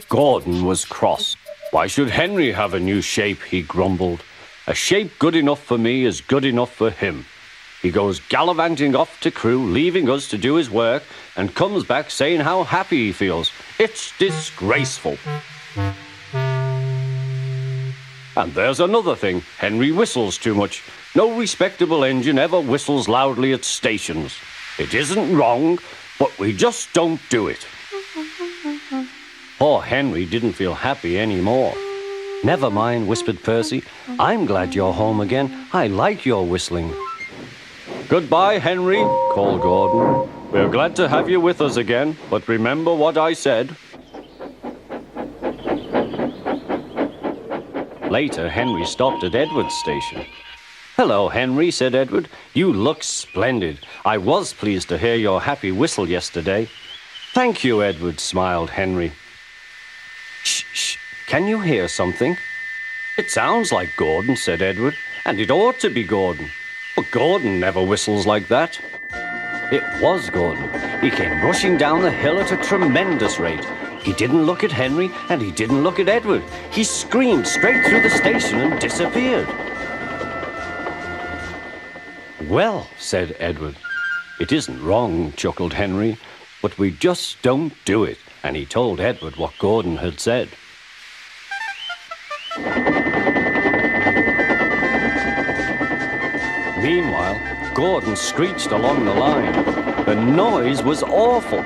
Gordon was cross. Why should Henry have a new shape, he grumbled. A shape good enough for me is good enough for him. He goes gallivanting off to crew, leaving us to do his work, and comes back saying how happy he feels. It's disgraceful. And there's another thing. Henry whistles too much. No respectable engine ever whistles loudly at stations. It isn't wrong, but we just don't do it. Poor Henry didn't feel happy anymore. Never mind, whispered Percy. I'm glad you're home again. I like your whistling. Goodbye, Henry, called Gordon. We're glad to have you with us again, but remember what I said. Later, Henry stopped at Edward's station. Hello, Henry, said Edward. You look splendid. I was pleased to hear your happy whistle yesterday. Thank you, Edward, smiled Henry. Shh, shh. Can you hear something? It sounds like Gordon, said Edward, and it ought to be Gordon. But Gordon never whistles like that. It was Gordon. He came rushing down the hill at a tremendous rate. He didn't look at Henry, and he didn't look at Edward. He screamed straight through the station and disappeared. Well, said Edward. It isn't wrong, chuckled Henry, but we just don't do it. And he told Edward what Gordon had said. Meanwhile, Gordon screeched along the line. The noise was awful.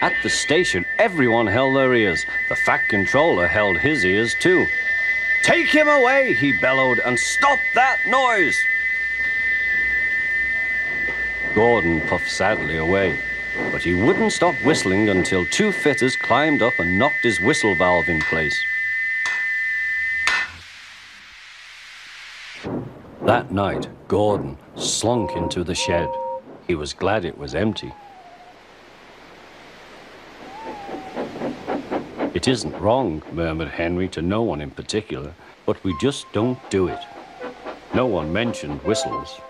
At the station, everyone held their ears. The Fat Controller held his ears too. Take him away, he bellowed, and stop that noise! Gordon puffed sadly away, but he wouldn't stop whistling until two fitters climbed up and knocked his whistle valve in place. That night, Gordon slunk into the shed. He was glad it was empty. It isn't wrong, murmured Henry to no one in particular, but we just don't do it. No one mentioned whistles.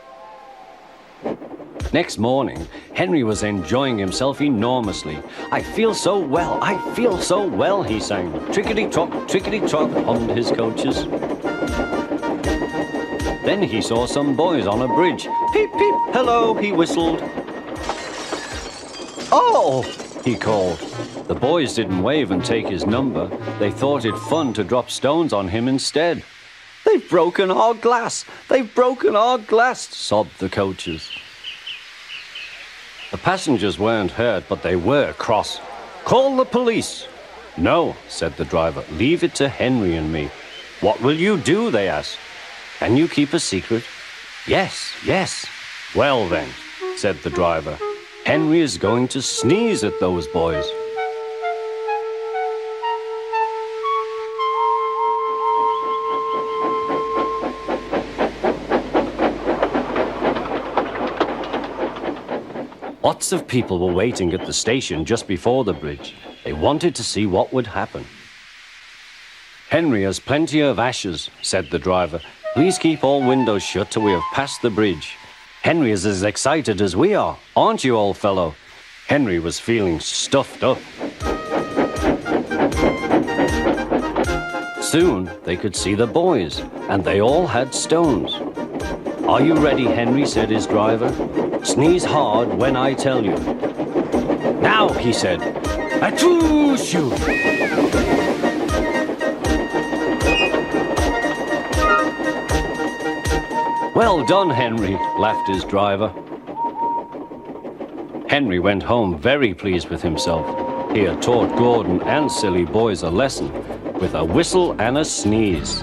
Next morning, Henry was enjoying himself enormously. I feel so well, he sang. Trickety-trock, hummed his coaches. Then he saw some boys on a bridge. Peep, peep, hello, he whistled. Oh, he called. The boys didn't wave and take his number. They thought it fun to drop stones on him instead. They've broken our glass! They've broken our glass! Sobbed the coaches. The passengers weren't hurt, but they were cross. Call the police! No, said the driver. Leave it to Henry and me. What will you do? They asked. Can you keep a secret? Yes, yes. Well then, said the driver. Henry is going to sneeze at those boys. Lots of people were waiting at the station just before the bridge. They wanted to see what would happen. Henry has plenty of ashes, said the driver. Please keep all windows shut till we have passed the bridge. Henry is as excited as we are, aren't you, old fellow? Henry was feeling stuffed up. Soon they could see the boys, and they all had stones. Are you ready, Henry, said his driver. Sneeze hard when I tell you. Now, he said. Achoo-shoo! Well done, Henry, laughed his driver. Henry went home very pleased with himself. He had taught Gordon and silly boys a lesson with a whistle and a sneeze.